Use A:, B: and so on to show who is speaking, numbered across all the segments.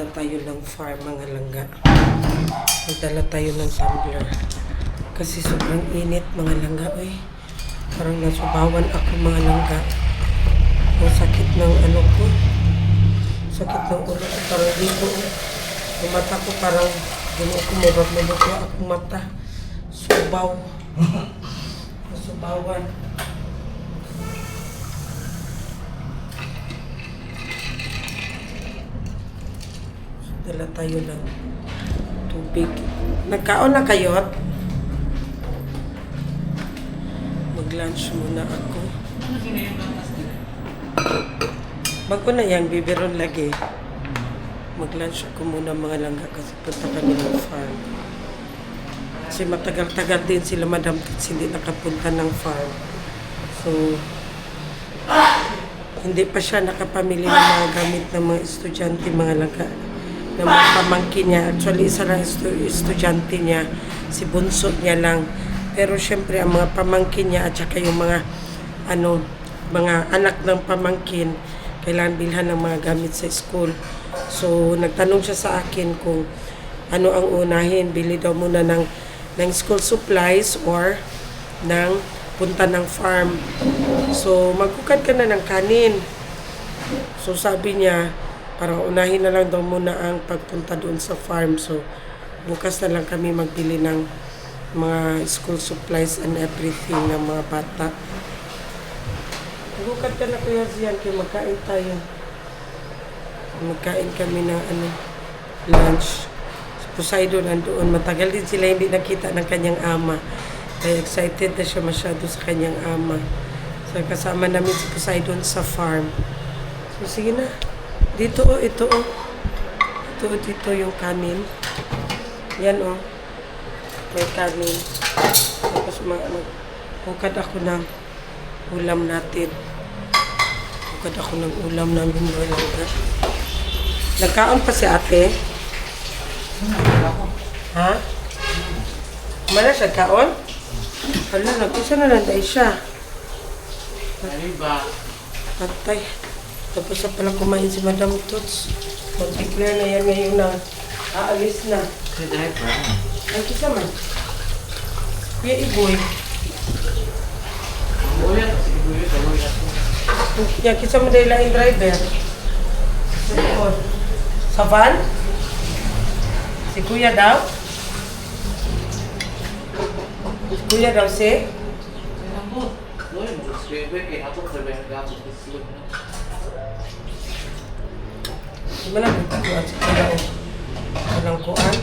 A: Punta tayo ng farm, mga langga. Magdala tayo ng tumbler. Kasi sobrang init, mga langga. Uy, parang nasubawan ako, mga langga. Ang sakit ng ano ko. Sakit ng ulo ko. Parang dito. Yung mata ko parang lumukwa akong mata. Subaw. Nasubawan. Dala tayo ng tubig. Nagkaon na kayo? Mag-lunch muna ako. Bago na yan, bibiron lagi. Mag-lunch ako muna, mga langga, kasi punta kami ng farm. Kasi matagal-tagal din sila, Madam Tits, hindi nakapunta ng farm. So, hindi pa siya nakapamili ng mga gamit ng mga estudyante, mga langga, ng mga pamangkin niya. Actually, isa lang estudyante niya, si bunso niya lang. Pero syempre, ang mga pamangkin niya at saka yung mga mga anak ng pamangkin, kailangan bilhan ng mga gamit sa school. So, nagtanong siya sa akin kung ano ang unahin, bili daw muna ng school supplies or ng punta ng farm. So, magkukad ka na ng kanin. So, sabi niya, parang unahin na lang daw muna ang pagpunta doon sa farm. So, bukas na lang kami magbili ng mga school supplies and everything ng mga bata. Magkukad ka na, Kuya Zian, kaya magkain tayo. Magkain kami ng lunch. Si Poseidon nandoon. Matagal din sila hindi nakita ng kanyang ama. Kaya excited na siya masyado sa kanyang ama. So, kasama namin si Poseidon sa farm. So, sige na. Dito ito dito yung kanin. Yan may kanin. Tapos magkukad ako ng ulam natin. Bukad ako ng ulam namin, mga langga. Nagkaon pa si ate? Ha? Mana siya kaon? Hala, nag-usa na nanday siya. Patay. Tapos na pala kumain si Madam Toots. Mag-declare na yan ngayon na aalis na. Ay, kisa man. Kuya Iboy. Yan, kisa mo dahil laing driver. Sa van? Si Kuya daw? Si Kuya daw si? Di ba na butuan si Kuya o? Walang kuan?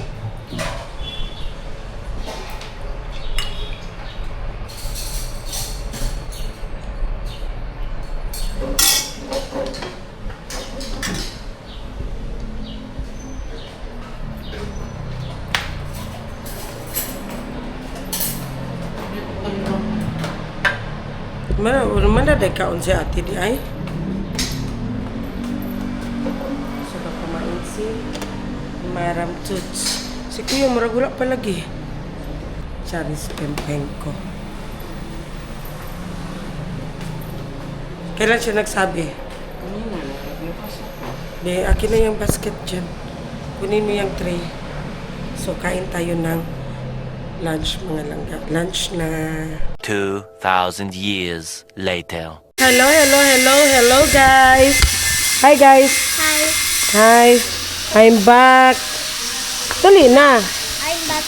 A: Mana ada kaon si ate di ay? Suka kumain si Madam Toots. Si Kuya maragula pa lagi. Charis pempeng ko. Kailan siya nagsabi? Di, akin na yung basket dyan. Kunin mo yung tray. So, kain tayo ng lunch, mga langga. Lunch na.
B: 2,000 years later.
A: Hello, guys. Hi, guys. Hi. I'm back. Dali na.
C: I'm back.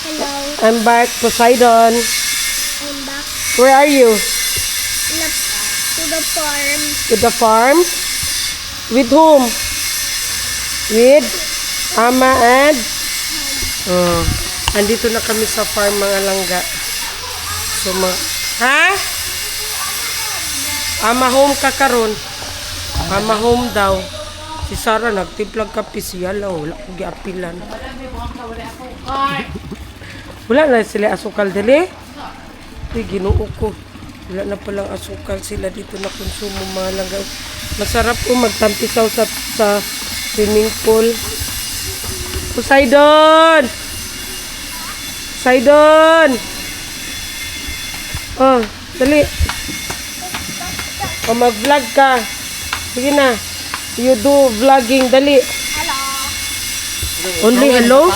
C: Hello.
A: I'm back, Poseidon.
C: I'm back.
A: Where are you?
C: To the farm.
A: To the farm? With whom? With Ama and? Andito na kami sa farm, mga langga. So, ha? Ama home ka karon. Ama home daw. Si Sarah nagtimplag kape siya lang. Wala ko giapilan. Wala na sila asukal dali. Di ginoo ko. Wala na palang asukal sila dito na konsumo, mga langga. Masarap po magtampisaw sa swimming pool. Poseidon! Poseidon! Oh, dali. O, mag-vlog ka. Sige na. You do vlogging. Dali.
C: Hello.
A: Only hello?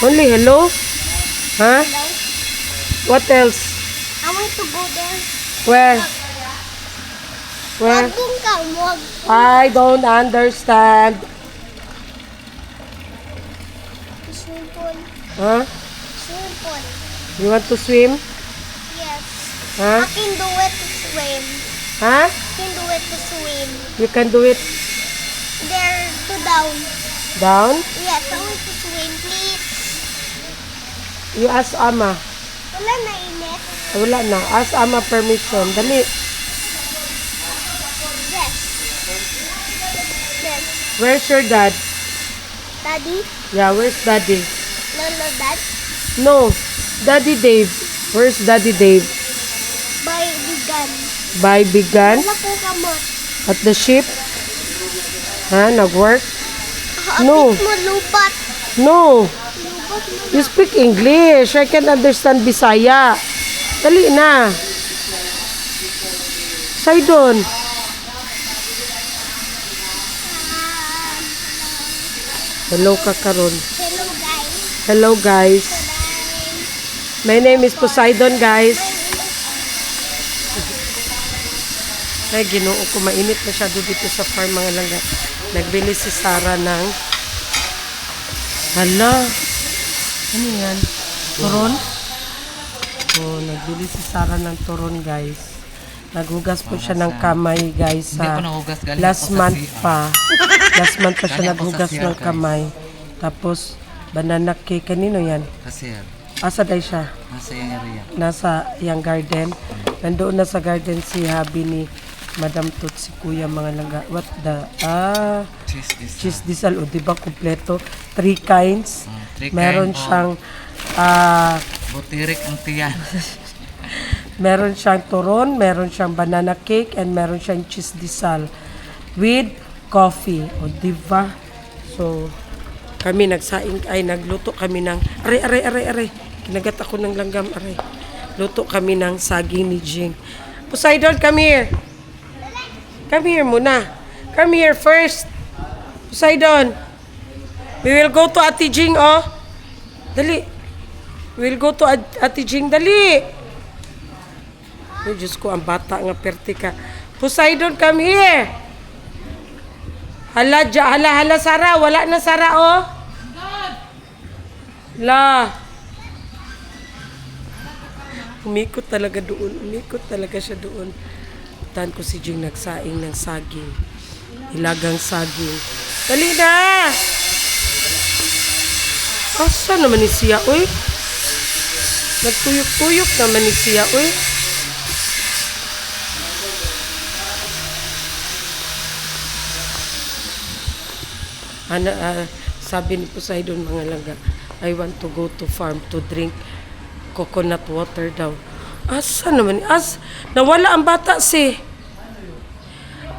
A: Only hello? Huh? What else?
C: I want to go there.
A: Where? Where?
C: Wag dun ka, wag.
A: I don't understand.
C: Swimming pool.
A: Huh?
C: Swimming pool.
A: You want to swim?
C: Yes.
A: Huh?
C: I can do it to swim.
A: Huh?
C: I can do it to swim.
A: You can do it
C: There to down.
A: down?
C: Yes, I want to swim, please.
A: You ask Ama.
C: Wala na init.
A: Wala na. Ask Ama permission. Dali.
C: Yes. Yes.
A: Where's your dad?
C: Daddy?
A: Yeah, where's daddy?
C: Lolo, dad?
A: No. Daddy Dave. Where's Daddy Dave?
C: By vegan.
A: By Bigan?
C: Wala ko kamot.
A: At the ship? Ha? Nag-work? No.
C: Apit mo lupat.
A: No.
C: Lupat mo.
A: You speak English. I can understand Bisaya. Dali na. Saydon. Hello ka karon.
C: Hello, guys.
A: Hello guys. My name is Poseidon guys. Ay, ginoo ko. Mainit masyado dito sa farm mga langga. Nagbili si Sarah ng hala. Ano yan? Turon? Oh, nagbili si Sarah ng turon guys. Naghugas po siya ng kamay guys
D: Hindi
A: sa
D: ko nahugas, galing
A: last
D: ako sa
A: month
D: CR.
A: pa. Last month pa siya
D: Galing ako sa
A: naghugas
D: CR,
A: ng
D: guys.
A: kamay. Tapos banana cake. Kanino yan?
D: Kasi
A: Asa day siya?
D: nasa yung area.
A: Nasa yung garden. Nandoon na sa garden si Habi ni Madam Tut, si Kuya mga langga. What the?
D: Cheese this.
A: Cheese disal. O diba kompleto? 3 kinds. Meron
D: kind,
A: siyang
D: Butirik ang tiyan.
A: meron siyang turon, meron siyang banana cake, and meron siyang cheese disal with coffee. O diba? So, kami nagluto kami ng, aray. Kinagat ako ng langgam, aray. Luto kami ng saging ni Jing. Poseidon, come here. Come here muna. Come here first. Poseidon. We will go to Ate Jing, oh. Dali. We will go to Ate Jing, dali. Oh, Diyos ko, ang bata nga perti ka. Poseidon, come here. Hala, Sara. Wala na, Sara, oh. La. Umikot talaga doon. Umikot talaga siya doon. Tan ko si Jing nagsaing ng saging. Ilagang saging. Dali na! Asa naman ni siya, uy? Nagtuyok-tuyok naman ni siya, uy. Sabi ni Poseidon mga langga, I want to go to farm to drink coconut water daw. Asa naman? Nawala ang bata si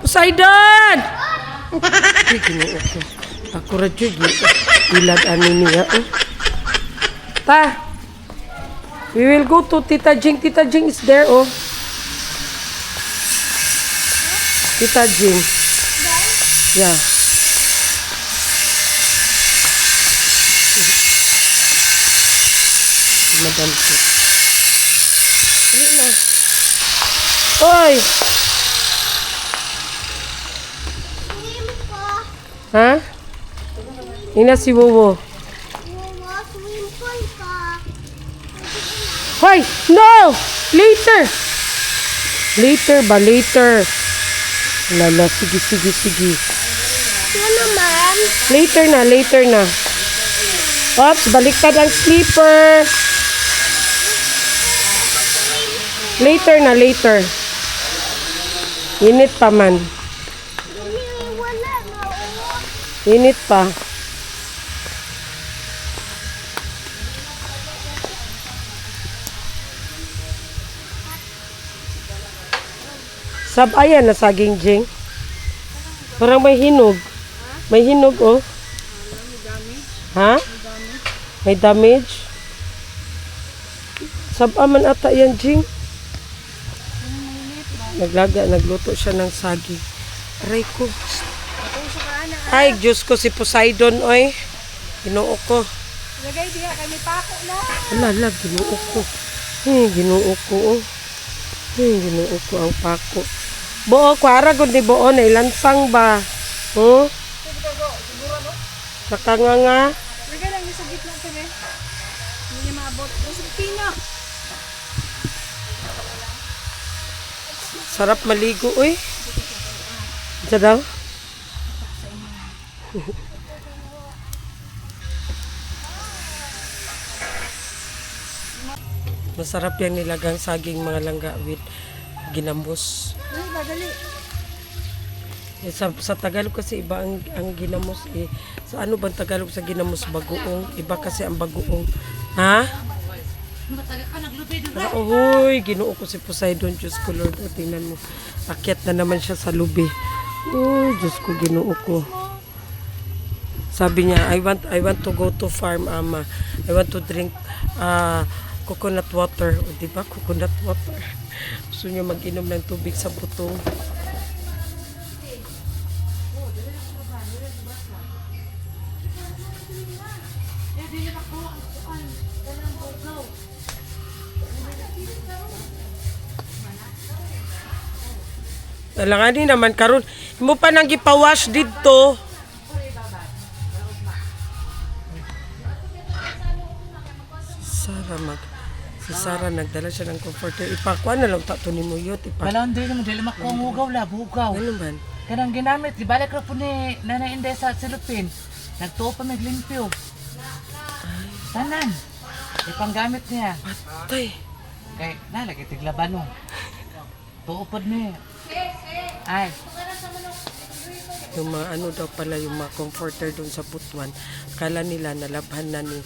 A: Poseidon! Ay, ginoo ko. Ako radyo, ilad ani niya. Ta, we will go to Tita Jing. Tita Jing is there, oh. Tita Jing. Yeah. Madam ko. Oy!
C: Swim ko.
A: Ha? Ina si Wowo.
C: Swim pool ka.
A: Hoy! No! Later! Later ba? Later. Lala, sige.
C: Ano naman?
A: Later na. Ops, baliktad ang slipper. Later. Init pa man.
C: Wala na.
A: Init pa. Sabayan na saging Jing. Parang may hinog. May hinog, oh. Ha? May damage? Sabaman ata yan, Jing. Nagluto siya ng saging. Aray ko. Ay, Diyos ko, si Poseidon, oy. Ginoo ko.
E: Lagay diha kami pako na.
A: Ala, ginoo ko. Ginoo ko, oh. Ginoo ko ang pako. Buo, kwara gud ni buo na ilansang ba? Oh? Nakanganga.
E: Lagay lang sa gitna kami. Hindi niya maabot. Sa pina.
A: Sarap maligo, uy. Diyan daw. Masarap yan nilagang saging mga langga with ginamos.
E: Ay, badali.
A: Sa Tagalog kasi iba ang ginamos eh. Sa ano bang Tagalog sa ginamos? Bagoong. Iba kasi ang bagoong. Ha? Uy, ginoo ko si Poseidon. Diyos ko Lord. O, tingnan mo. Akyat na naman siya sa lubi. Uy, Diyos ko, ginoo ko. Sabi niya, I want to go to farm, ama. I want to drink coconut water. O, diba? Coconut water. Gusto niya mag-inom ng tubig sa butong. Alanganin naman karon. Mo pa nang gipawash dito. Si Sarah nagdala siya ng comforter. Ipakuan na lang tato ni Muyot.
D: Balon din mo dili makuhugaw la, bugaw.
A: Ano man?
D: Kanang ginamit gibalik ra po ni Nanay Inday sa silupin. Nagtuo pa maglimpyo. Tanan. Ipanggamit niya.
A: Tay.
D: Kay nalagay tiglaban mo. Tuo pod ni. Ay,
A: Yung mga ano daw pala, yung mga comforter doon sa Butuan. Akala nila nalabhan na ni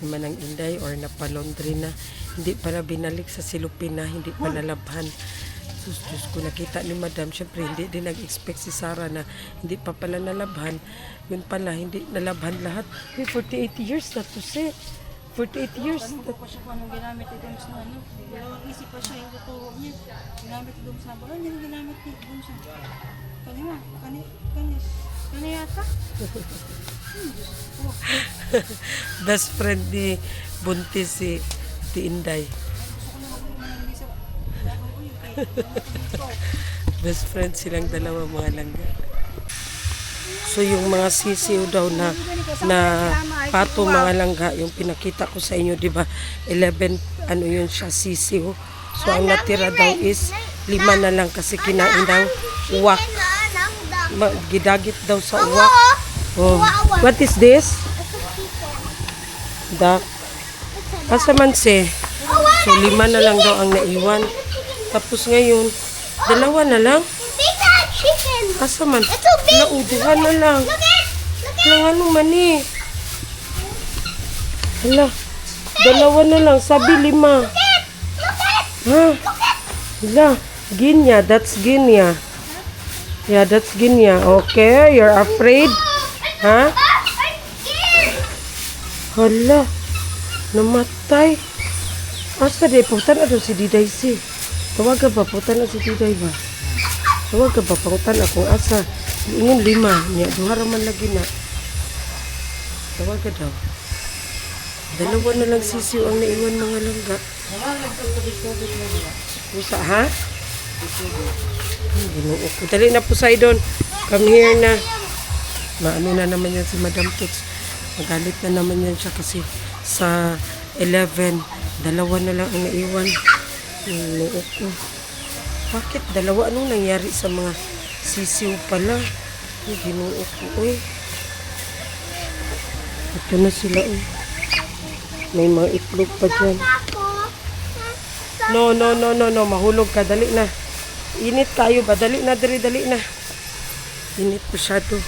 A: Manang Inday or napalondry na. Hindi pala binalik sa silupin na, hindi pa nalabhan. Diyos ko, nakita ni Madam. Siyempre, hindi din nag-expect si Sarah na hindi pa pala nalabhan. Yun pala, hindi nalabhan lahat. 48 years na to, si. 48 years.
E: Pa siya kung anong ginamit itong sa ano. Dalawang isip pa siya yung totoo niya. Ginamit itong sa bala. Hindi ginamit itong sa. Kanina, kani yata.
A: Best friend ni Buntis si Inday. Best friend silang dalawa mga langga. So yung mga sisiw daw na pato mga langga, yung pinakita ko sa inyo, di ba? 11 ano yun siya sisiw. So ang natira daw is 5 na lang kasi kinain ng uwak. Gidagit daw sa uwak. Oh. What is this? Duck. Asa man si? So 5 na lang daw ang naiwan. Tapos ngayon, 2 na lang.
C: Big that chicken.
A: Asa man?
C: It's so big.
A: Nauduhan na lang.
C: Look at.
A: Lang ano man eh. Hala. 2 na lang. Sabi 5.
C: Look at.
A: Ha? Hala. Ginya. That's Ginya. Yeah, that's Ginya. Okay, you're afraid? Ha?
C: I'm scared.
A: Hala. Namatay. Asa di? Putan na daw si Diday si. Tawagan ba? Putan na si Diday ba? Tawagan ba? Pangutan akong asa. Ingin 5. Niya, 2 raman lagi na. Tawagan daw. 2 na lang sisiw ang naiwan mga langga. Pusa, ha? Ginoo ko. Dali na Poseidon. Come here na. Maano na naman yan si Madam Toots. Magalit na naman yan siya kasi sa 11, 2 na lang ang naiwan. Ginoo ko. Bakit 2? Anong nangyari sa mga sisiw pala? Ginoo ko. Uy. Ito na sila. Uy. May mga itlog pa dyan. No. Mahulog ka. Dali na. Init tayo ba? Dali na. Init masyado.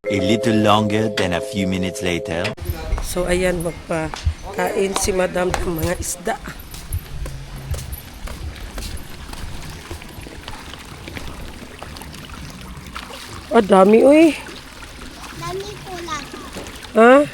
B: A little longer than a few minutes later.
A: So, ayan. Magpakain si Madam ng mga isda. Ah, dami, uy.
C: Dami pula.
A: Ha?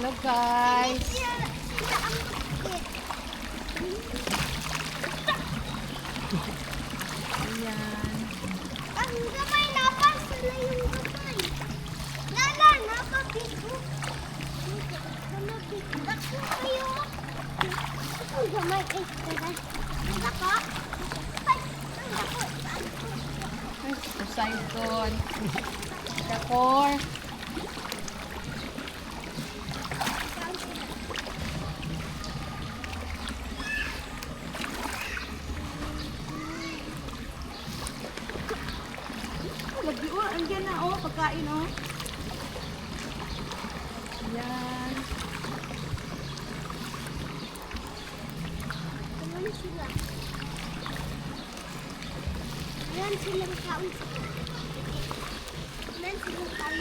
D: Hello guys. Ayan.
C: Ang gamay na pa sila yung gamay. Lala, napabigo. Napabigo kayo. Ang gamay ay kaya. Naka? Ay, ang ako.
D: Poseidon. Dakor.
E: Lagi andyan na pagkain
D: Ayan.
C: Ayan sila. Ayan silang kaun. Ayan silang kaun.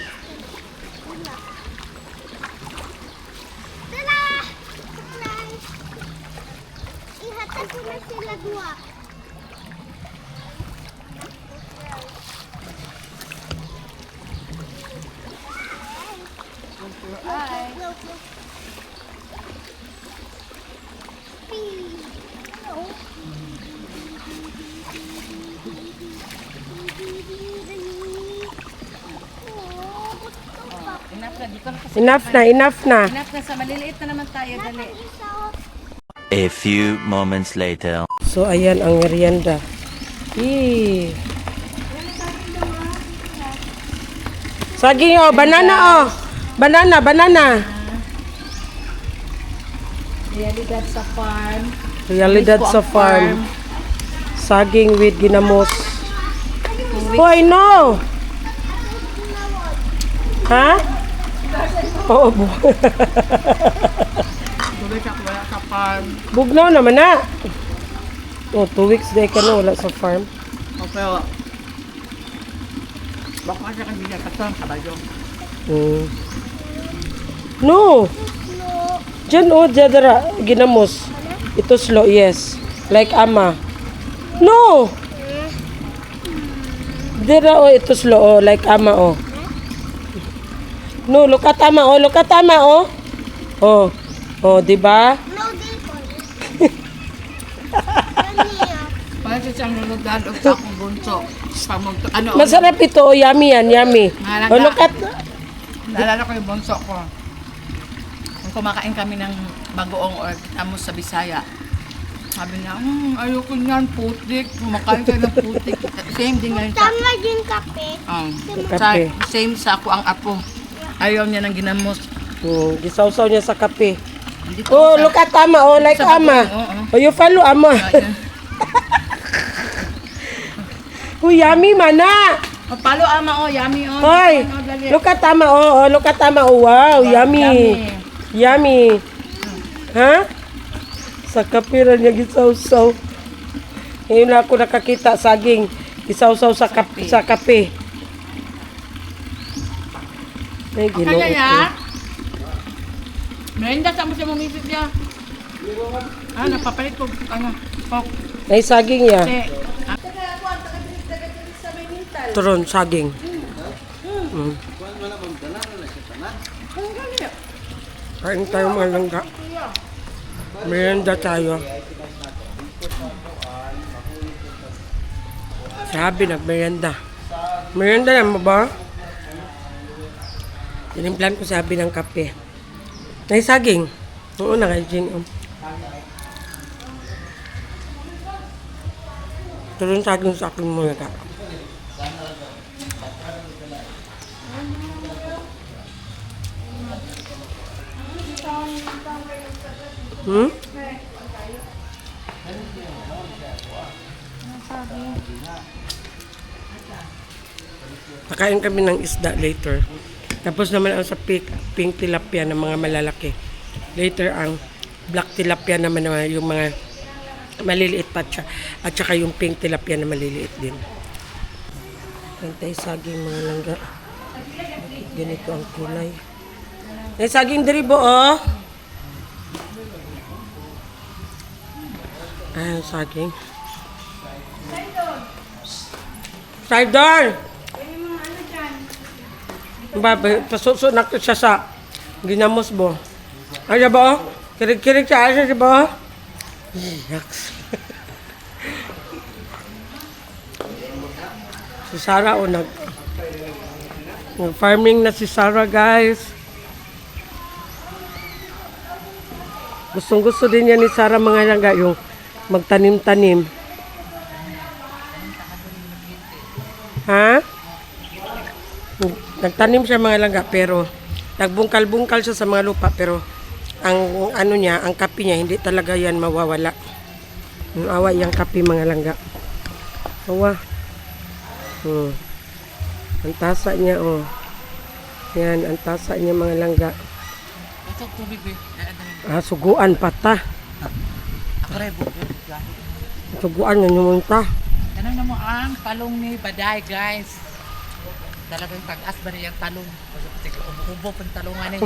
C: Wala. Tala! Surprise! Ihatag ko na sila dua.
D: Ay.
C: Go, go. Peace. Hello. Oh, gusto pa.
D: Enough na. Di ko na kasi.
A: Enough na, enough na.
D: Enough na. Sa maliliit na naman tayo. Dali.
C: Isa, oh.
B: A few moments later.
A: So, ayan ang merienda. Eee. Saging, oh. Banana, oh. Banana, banana.
D: Realidad sa farm.
A: Realidad
D: Miss ko
A: sa
D: ang
A: farm. Saging with ginamos. Hoy, no! Ha? Oo,
D: Tuloy siya wala sa farm.
A: bugnaw naman na. Oh, 2 weeks day ka na wala sa farm.
D: Okay. Baka siya kanina katang kabayo.
A: No! Diyan, oh, dyan, ginamos. Ito slow, yes. Like ama. No! Dira, oh, ito slow, oh, like ama, oh. No, look at ama, oh, look at ama, oh. Oh, oh, di ba?
C: No, dito. Kanya.
D: Parang siya siyang lulugan o sa akong bunso. Ano?
A: Masarap ito, oh, yummy yan, yummy.
D: Mahalaga.
A: Oh, look at,
D: Naalala ko yung bunso ko. Nung kumakain kami ng bagoong or amos sa Bisaya. Sabi niya, ayoko niyan, putik. Kumakain kayo ng putik. Same din ngayon sa...
C: Tama din kape.
A: Kape.
D: Same sa ako ang apo. Ayaw niya ng ginamos.
A: gisawsaw niya sa kape.
D: Dito
A: Oh,
D: sa-
A: look at ama, oh, like
D: Sa
A: ama.
D: bagoong,
A: Oh, you follow ama.
D: Ayan.
A: Oh, yummy, mana.
D: Oh, palo ama, oh, yummy, oh.
A: Hoy,
D: Ano, dali.
A: look at tama, oh, look at tama, oh, wow, yummy. Yummy. Ha? Sa kapira niya gisawsaw. Ngayon na ako nakakita saging gisawsaw sa kape. Ay, ginoo
D: Kaya
A: ko.
D: ya? Merinda sa mo siya mumisip niya. Napapalit ko, Coke.
A: Ay, saging ya.
D: Kasi,
A: Turon, saging. Kain tayo mga langga. Merienda tayo. Sabi, nagmerienda. Merienda yan mo ba? Tinimplan ko sabi ng kape. Ay, saging. Oo, naka-jing. Turon saging sa akin mga ka. Pakain kami ng isda later. Tapos naman ang sa pink tilapia ng mga malalaki. Later ang black tilapia naman yung mga maliliit pa siya. At saka yung pink tilapia na maliliit din. Kantay saging mga langga. Bakit ganito ang kulay? May saging diribo, oh. Ayan, saging. Sidon! Babay, pasuso na ko siya sa ginamos mo. Ay, ba? Kirig-kirig siya. Ay, ba? Yaks. Si Sarah, nag-farming na si Sarah, guys. Gustong-gusto din yan ni Sarah, mga langga, yung magtanim-tanim. Ha? Nagtanim siya, mga langga, pero nagbungkal-bungkal siya sa mga lupa, pero ang ano niya, ang kapi niya, hindi talaga yan mawawala. Yung awa yung kapi, mga langga. Awa. Ang tasa niya, oh. Yan, ang tasa niya, mga langga.
D: Ito, tubig, be.
A: Suguan pata.
D: Ako rin,
A: Suguan yan yung munta.
D: Ganun na mo ang talong ni Baday, guys. Talagang pag-as ba niya yung talong? Umuubo pang talongan eh.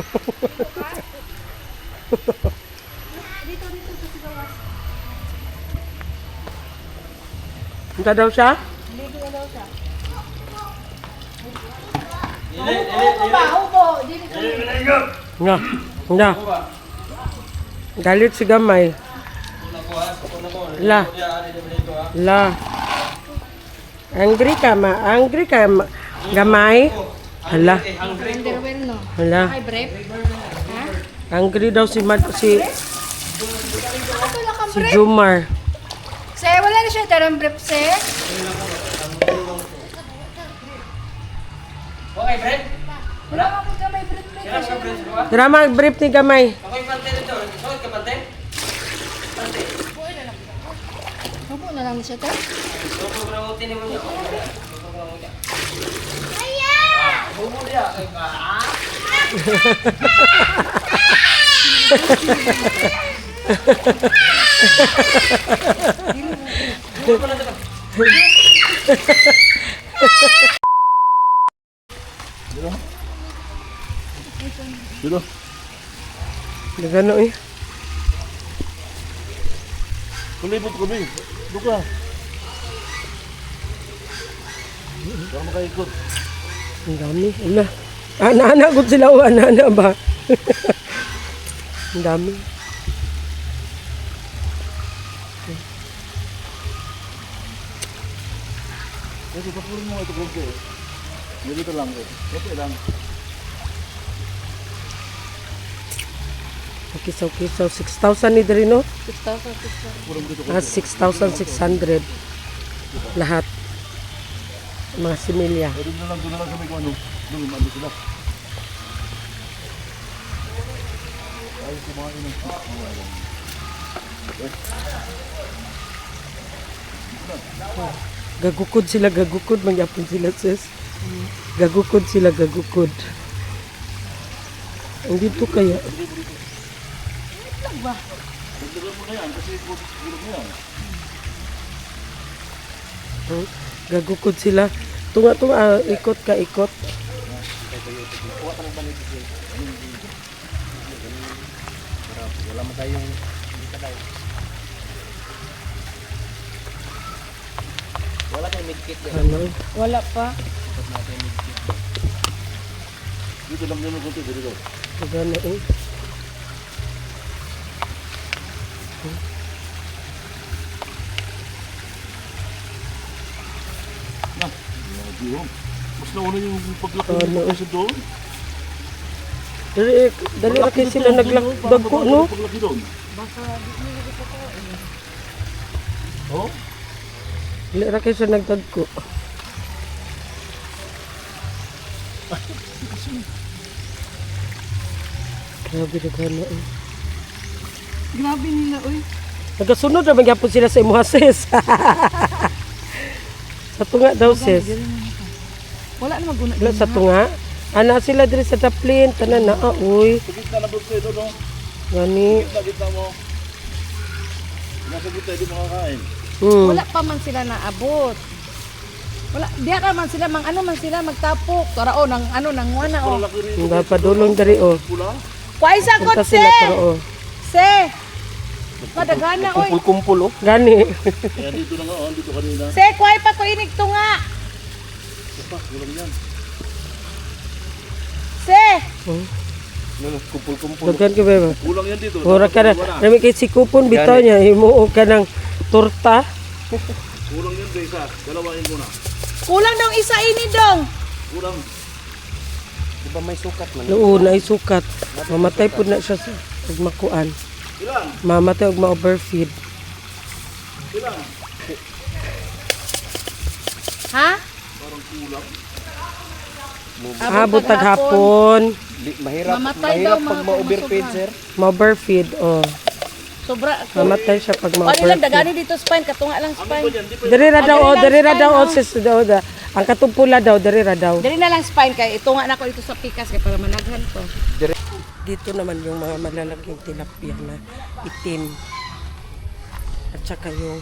A: Punta daw siya? Nga. Nga. Galit si Gamay. La. Angry ka, angry ka, Gamay. Hala.
C: Underwear, no?
A: Hala.
C: Ay, brief.
A: Angry daw si Jumar.
C: Se, wala na siya darang brief, se.
F: Okay, Fred?
C: Wala ka po may brief, brief.
F: Kailan ka, Fred?
A: Drama brief ni Gamay.
F: Ako yung pante nito. Sukot ka, pante? Pante.
C: Hubo na lang siya, te.
F: Sukot ko na utin mo niya. Bumuli ah.
G: Dito.
A: Nagano eh.
G: Kulibot ko, Bing. Duka. Baka makaikot.
A: Ang dami. Ala. Ana-ana gud sila o ana-ana ba? Ang dami.
G: Ito, tapulin mo ito konti. Dito lang. Ito lang.
A: Kisaw-kisaw. 6,000 ni diri no?
C: 6,000.
A: 6,600. Lahat. Mga similya.
G: Doon na lang kami kung ano. Doon, ano sila. Ay, kumain ng
A: Gagukod sila, gagukod. Magyapon sila, sis. Gagukod sila, gagukod. Ang dito kaya.
G: Dagdagan mo na yan kasi gulog mo yan.
A: Gagukod sila. Tunga-tunga, ikot ka, ikot.
F: Wala tayong medkit.
A: Ano?
C: Wala pa.
G: Dito lang yun konti. Dito.
A: Magana eh.
G: Yun. Mas nauna yung paglaki
A: Ano?
G: mo kasi doon.
A: Dali ra kay sila naglagko, no?
G: Paglaki doon. Oh?
A: Dali ra kay sila nagtagko. Grabe na gana eh.
C: Grabe nila, uy.
A: Nagasunod na magyapon sila sa imuha, sis. Sa tunga daw, sis.
C: Wala na maguna.
A: Wala sa tunga. Ana sila diri sa taplin. Tanan na, uy.
G: Sa gitna na doon kayo doon.
A: Gani.
G: Gitna mo. Nasa gitna di makakain.
C: Wala pa man sila naabot. Wala, diya man sila, ano man sila, magtapok. Tara, oh, nang wana, oh.
G: Laki rin.
A: Ang padulong dari, oh.
G: Pula.
C: Kuhay sa
A: Punta
C: kotse!
A: sila, pero, oh.
C: Se! Madagana, oy.
G: Kumpul-kumpul oh.
A: Gani.
G: Kaya dito na nga oh. Dito kanina.
C: Se, kuhay pa ko inig to nga.
G: Walang yan.
C: Se!
G: Kumpul-kumpul.
A: Daghan ka ba?
G: Kulang yan dito.
A: Mura ka na. Nami kay si kupon bitaw niya. Himuo ka ng torta.
G: Kulang yan, isa. Dalawain mo na.
C: Kulang daw isa ini dong.
G: Kulang.
A: Oo, naisukat. Mamatay po na siya sa pagmakuan.
G: Ilan?
A: Mamatay og ma-overfeed.
G: Ilan?
C: Ha?
A: Abot hapon.
C: Mamatay daw pag ma-overfeed, sir.
A: Ma-overfeed, oh.
C: Sobra.
A: Mamatay siya pag
C: Ano lang
A: ma-overfeed.
C: dagani dito spine katunga lang spine.
A: Diri ra daw, oh, diri ra daw, oh, sis, daw, da. Ang katupula daw, diri ra daw.
C: Dili na lang spine kay itunga na ko dito sa pikas kay para managhan ko.
A: Dito naman yung mga malalaking tilapia na itim. At saka yung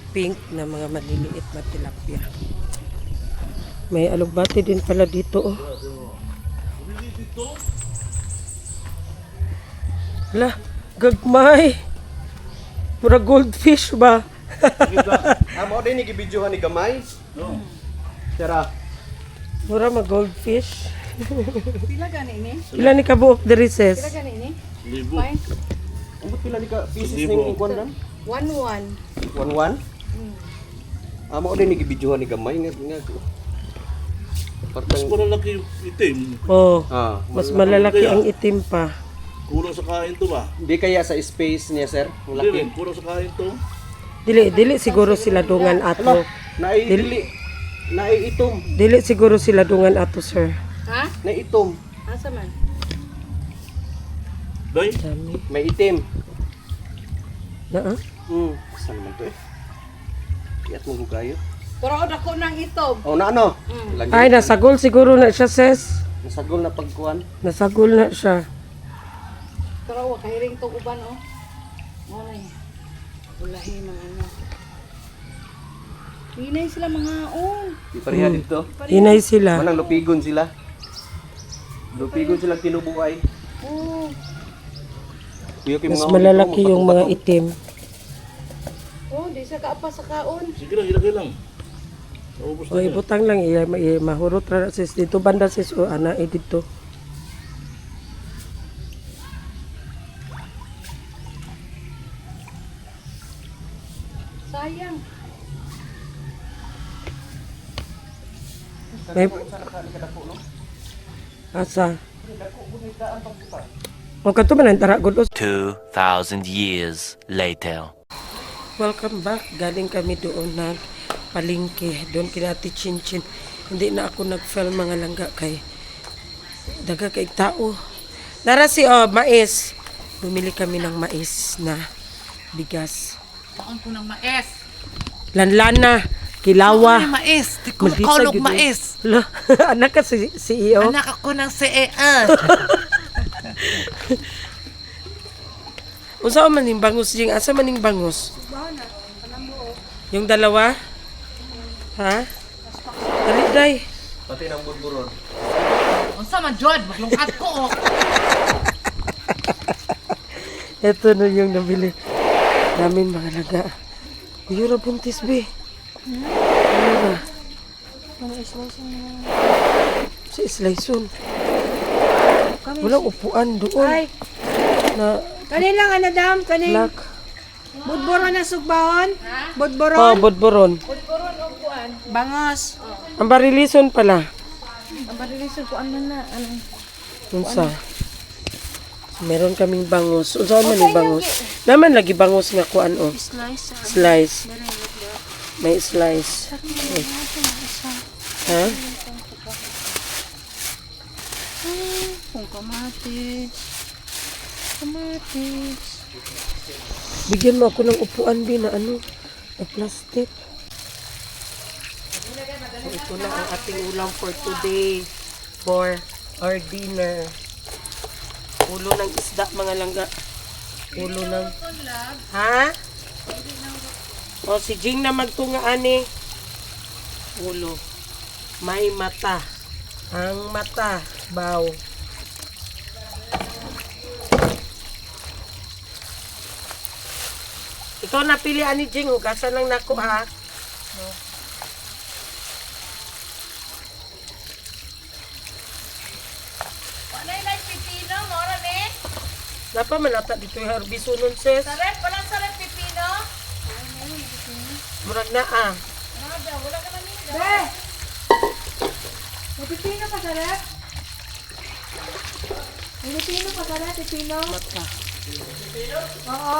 A: pink na mga maliliit na tilapia. May alugbati din pala dito, oh. Hala, gagmay. Mura goldfish ba?
H: Amo din ni gibidyohan ni gamay. Tara.
A: Mura mag goldfish.
C: Pila gani ni?
A: Ilan ni kabuok diri sis?
C: Pila gani ni?
G: Libo.
C: Fine.
H: Amo pila ni ka pieces ning kuan dan?
C: 1-1.
H: 1-1. Amo din ni gibidyohan ni gamay nga.
G: Mas
H: Partang
G: malalaki yung itim.
A: Oh,
H: ah,
A: mas malalaki ang itim pa.
G: Kulang sa kain to ba?
H: di kaya sa space niya sir.
G: Hindi
H: Laki.
G: rin. Kulang sa kain to.
A: Dili siguro sila dungan ato.
H: Naidili. Naiitom.
A: Dili siguro sila dungan ato, sir.
C: Ha?
H: Naiitom.
C: Asa man?
G: Day?
A: Dami.
H: May itim.
A: Na, ah?
H: Saan naman to eh? Kiyat mo kayo.
C: Pero dako nang itom.
H: Oh, na ano? Lagi.
A: Ay, nasagol siguro na siya, sis.
H: Nasagol na pagkuan.
A: Nasagol na siya.
C: Pero wa kahiring tong uban oh. Mo na. Ulahi mga ano. Hinay sila mga oh.
H: Di pareha dito.
A: Hinay sila.
H: Manang lupigon sila. Lupigon sila kinubuhay.
C: Oh.
H: Kuya kay
A: Mas
H: mga
A: malalaki yung mga itim.
C: Oh, di sa kaapa sa kaon.
G: Sige lang, ilagay lang. Naubos
A: O,
G: na yan.
A: ibutang lang. Mahurot ra, sis. Dito banda, sis. O, ana, dito.
C: Sayang.
A: May... Asa? O, kato man ang taragon.
B: 2,000 years later.
A: Welcome back. Galing kami doon ng palengke. Doon kinati Chinchin. Hindi na ako nag-film mga langga kay daga kay tao. Nara si mais. Bumili kami ng mais na bigas.
D: Kaon ko ng mais.
A: Lanlana, kilawa.
D: Mais. Di ko
A: Maldita
D: kaunog
A: yun eh.
D: mais.
A: Hala, anak ka si CEO.
D: Anak ako ng CES.
A: Unsa man ning bangus jing? Asa man ning bangus? Yung dalawa? Ha? Dali day.
H: Pati ng burburon.
D: Unsa man jud, maglungkat ko oh.
A: Ito na yung nabili namin mga laga. Kuyura buntis be. Ano ba? Si Slayson. Walang upuan doon.
E: Ay,
A: Na
E: kanin lang ano dam, kanin.
A: black.
E: Budboron na sugbahon.
A: Oh,
E: Budboron.
A: bodboron.
E: Bangos.
A: Ang barilison pala.
C: Ang barilisan ko ano na ano.
A: Unsa? Meron kaming bangus. Unsa man yung bangus? Naman lagi bangus nga kuan oh.
E: Slice.
A: Slice. May slice. Okay. Ha?
E: Kung kamatis. Kamatis.
A: Bigyan mo ako ng upuan din na ano, na plastic. So, ito na ang ating ulam for today, for our dinner. Ulo ng isda, mga langga. Ulo ng... Ha? O, si Jing na magtunga, ani. Ulo. May mata. Ang mata, baw. Ikaw napili ani Jing, hugasan lang nako ha.
C: Wala lang pipino, mora
A: Dapat manata dito yung harvest unon, sis.
D: Sarap, walang sarap pipino.
A: Murag na ah.
D: Nada, wala ka namin.
E: Be! May pipino pa sa rep? May pipino pa sa rep, pipino?
A: Mata.
E: Oo.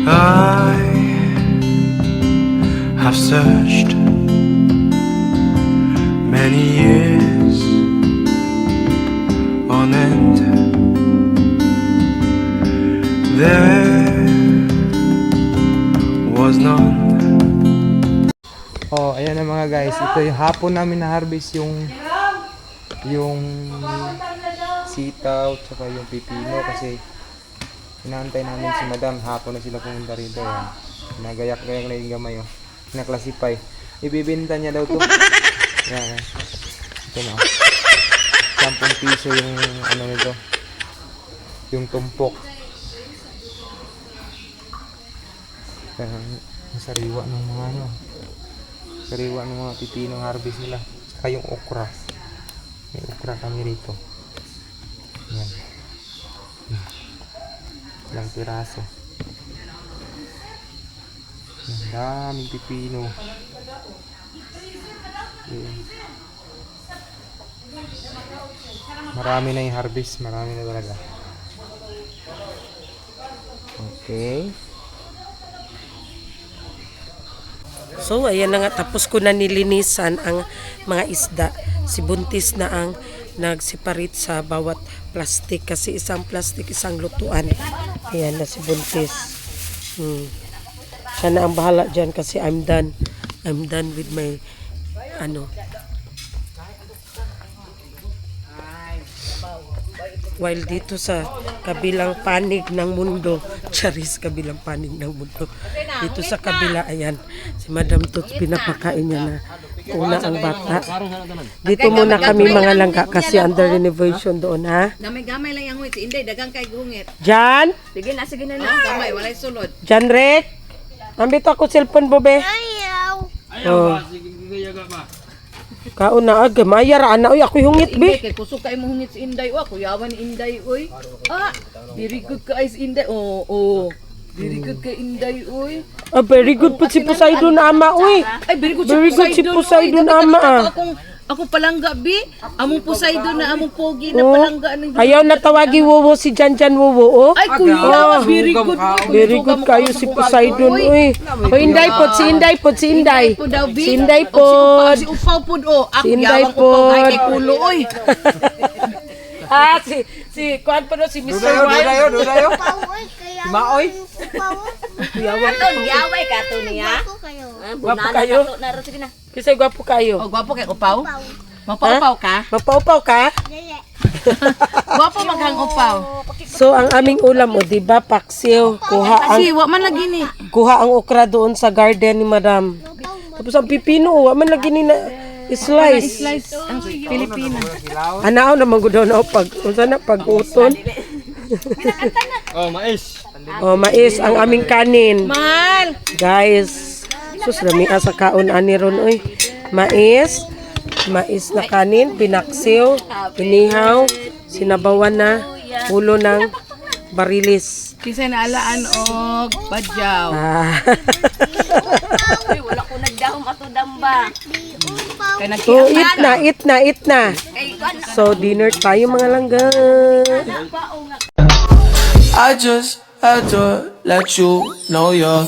I: I have searched many years on end. There was none.
J: Oh, ayan na mga guys. Ito yung hapon namin na harvest yung sitaw tsaka yung pipino kasi inaantay namin si madam. Hapon na sila pumunta rito. Yan. Nagayak-gayak na yung gamay. Oh. Naklasify. Ibibenta niya daw to. Yan. Ito na. 10 piso yung ano nito. Yung tumpok. Ang sariwa ng mga ano. Sariwa ng mga pipinong harvest nila. Saka yung okra. May okra kami rito. Yan. Ilang piraso. Ang daming pipino. Yan. Marami na yung harvest. Marami na talaga. Okay.
A: So, ayan na nga, tapos ko na nilinisan ang mga isda. Si Buntis na ang nag-separate sa bawat plastic kasi isang plastic, isang lutuan. Ayan na si Buntis. Siya na ang bahala dyan kasi I'm done. I'm done with my, While dito sa kabilang panig ng mundo, charis, kabilang panig ng mundo. Dito sa kabila, ayan, si Madam Toots, pinapakain niya na una ang bata. Dito muna kami mga langga kasi under renovation doon, ha?
D: Gamay-gamay lang yung ngwit. Inday, dagang kay gungit.
A: Jan?
D: Sige na. Gamay, walay sulod.
A: Jan Rick? Ambito ako cellphone, bobe.
F: Ayaw
A: Oh.
F: ba? Sige, gayaga ba?
A: Kaon na aga, mayara na. Uy, ako'y hungit,
D: Inday,
A: be.
D: kay kusog kay mo hungit si Inday. Wa, kuyawan ni Inday, oy. Very good ka is Inday. Oo. Very good kay Inday, oy.
A: Ah, very good po si Poseidon, ama, uy.
D: Ay, very good
A: Very good si Poseidon,
D: oy.
A: ama, ah.
D: Akong palangga, bi. Among Poseidon na among pogi na
A: Oh.
D: palangga.
A: Ayaw na tawagi Wowo si Jan Wowo, oh.
D: Ay, kuya, very good.
A: Very good kayo si Poseidon, uy. O, Inday po, si Inday po, si Inday.
D: Po daw, bi.
A: Si Inday po.
D: Si Upaw po, oh. Ako,
A: Si Inday
D: yawang
A: po.
D: Upaw, ay kay kulo, oy.
A: Si Kuan po, si Mr. Wild.
J: Dudayo.
F: Paway kaya
J: Maoy.
F: Aton, gaway ka to niya. Ako kayo.
A: Gwapo kayo. Kasi gwapo kayo.
D: Oh, gwapo kay Upaw. Mapaupaw ka?
A: Mapaupaw ka?
D: Gwapo maghang Upaw.
A: So, ang aming ulam, o, diba, paksiw.
D: Kasi, wa man lagi ni.
A: Kuha ang okra doon sa garden ni Madam. Tapos ang pipino, wa man lagi ni na slice.
D: Slice ang Pilipina.
A: Anao naman ko daw na pag, unsa na, pag-uton.
G: Oh, mais.
A: O, mais ang aming kanin.
D: Mahal!
A: Guys, sus, lamia sa kaon ani ron, oy. Mais na kanin, pinaksiw, inihaw, sinabawan na, ulo ng barilis.
D: Kisay na alaan og badyaw.
F: Wala ko nagdahom ato damba.
D: Kay
A: So, eat na. So, dinner tayo mga langga.
I: I just had to let you know you're